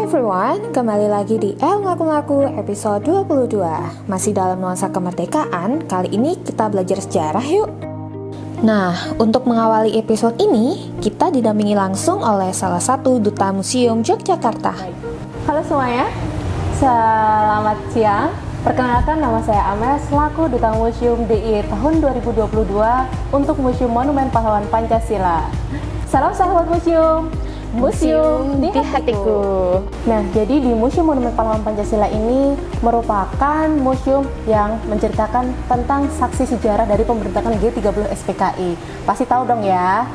everyone, kembali lagi di El Ngaku-Ngaku episode 22. Masih dalam nuansa kemerdekaan, kali ini kita belajar sejarah yuk. Nah, untuk mengawali episode ini, kita didampingi langsung oleh salah satu duta Museum Yogyakarta. Halo semuanya, selamat siang. Perkenalkan, nama saya Amel selaku Duta Museum DIY tahun 2022 untuk Museum Monumen Pahlawan Pancasila. Salam sahabat museum, museum di hatiku. Nah, jadi di Museum Monumen Pahlawan Pancasila ini merupakan museum yang menceritakan tentang saksi sejarah dari pemberontakan G30 SPKI. Pasti tahu dong ya.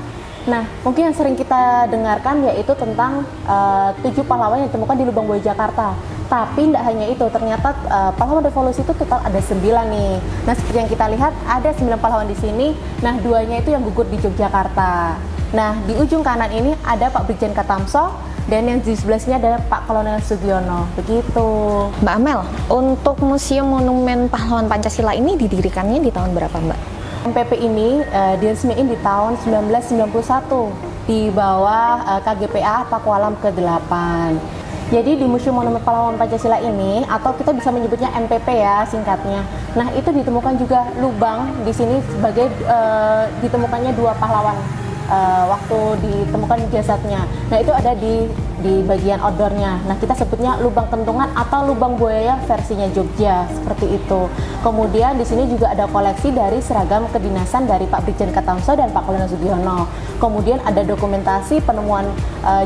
Nah, mungkin yang sering kita dengarkan yaitu tentang 7 pahlawan yang ditemukan di Lubang Buaya Jakarta. Tapi tidak hanya itu, ternyata pahlawan revolusi itu total ada 9 nih. Nah, seperti yang kita lihat ada 9 pahlawan di sini. Nah, 2-nya itu yang gugur di Yogyakarta. Nah, di ujung kanan ini ada Pak Brigjen Katamso dan yang di sebelah sini ada Pak Kolonel Sugiono. Begitu. Mbak Amel, untuk Museum Monumen Pahlawan Pancasila ini didirikannya di tahun berapa, Mbak? MPP ini diresmikan di tahun 1991 di bawah KGPA Pakualam ke-8. Jadi di Museum Monumen Pahlawan Pancasila ini, atau kita bisa menyebutnya MPP ya singkatnya. Nah, itu ditemukan juga lubang di sini sebagai ditemukannya 2 pahlawan waktu ditemukan jasadnya. Nah, itu ada di bagian outdoornya. Nah, kita sebutnya lubang kentungan atau lubang buaya versinya Jogja, seperti itu. Kemudian di sini juga ada koleksi dari seragam kedinasan dari Pak Brigjen Katamso dan Pak Kolonel Sugiono. Kemudian ada dokumentasi penemuan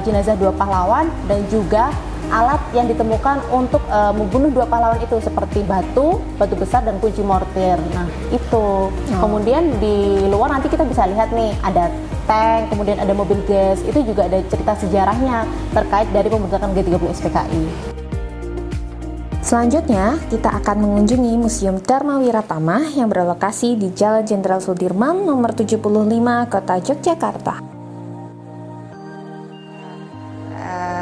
jenazah 2 pahlawan dan juga alat yang ditemukan untuk membunuh 2 pahlawan itu seperti batu besar dan kunci mortir. Nah, itu. Kemudian di luar nanti kita bisa lihat nih ada tank, kemudian ada mobil gas. Itu juga ada cerita sejarahnya terkait dari pembentukan G30 SPKI. Selanjutnya, kita akan mengunjungi Museum Dharma Wiratama yang berlokasi di Jalan Jenderal Sudirman nomor 75, Kota Yogyakarta.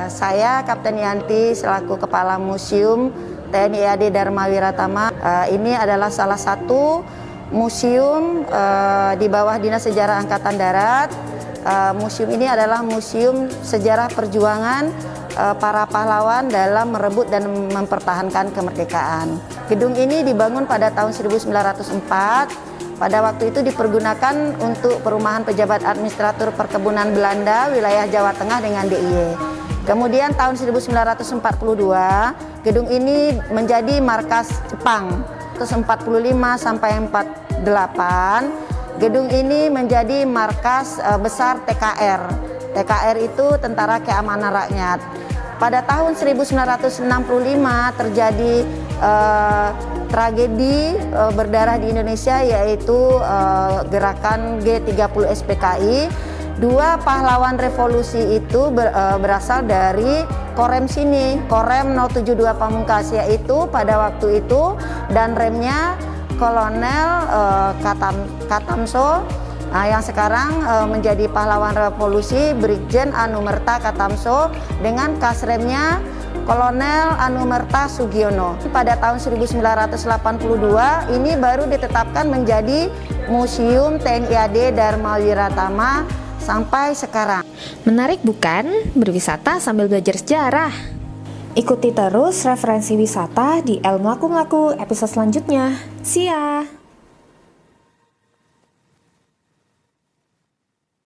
Saya Kapten Yanti selaku Kepala Museum TNI AD Dharma Wiratama. Ini adalah salah satu museum di bawah Dinas Sejarah Angkatan Darat. Museum ini adalah museum sejarah perjuangan para pahlawan dalam merebut dan mempertahankan kemerdekaan. Gedung ini dibangun pada tahun 1904. Pada waktu itu dipergunakan untuk perumahan pejabat administratur perkebunan Belanda wilayah Jawa Tengah dengan DIY. Kemudian tahun 1942, gedung ini menjadi markas Jepang. Terus 45 sampai 48, gedung ini menjadi markas besar TKR. TKR itu Tentara Keamanan Rakyat. Pada tahun 1965 terjadi tragedi berdarah di Indonesia, yaitu gerakan G30 SPKI. 2 pahlawan revolusi itu berasal dari Korem sini, Korem 072 Pamungkas, yaitu pada waktu itu, dan remnya Kolonel Katamso, yang sekarang menjadi pahlawan revolusi Brigjen Anumerta Katamso, dengan kasremnya Kolonel Anumerta Sugiono. Pada tahun 1982 ini baru ditetapkan menjadi Museum TNI AD Dharma Wiratama sampai sekarang. Menarik bukan? Berwisata sambil belajar sejarah. Ikuti terus referensi wisata di El Ngaku-Ngaku episode selanjutnya. See ya!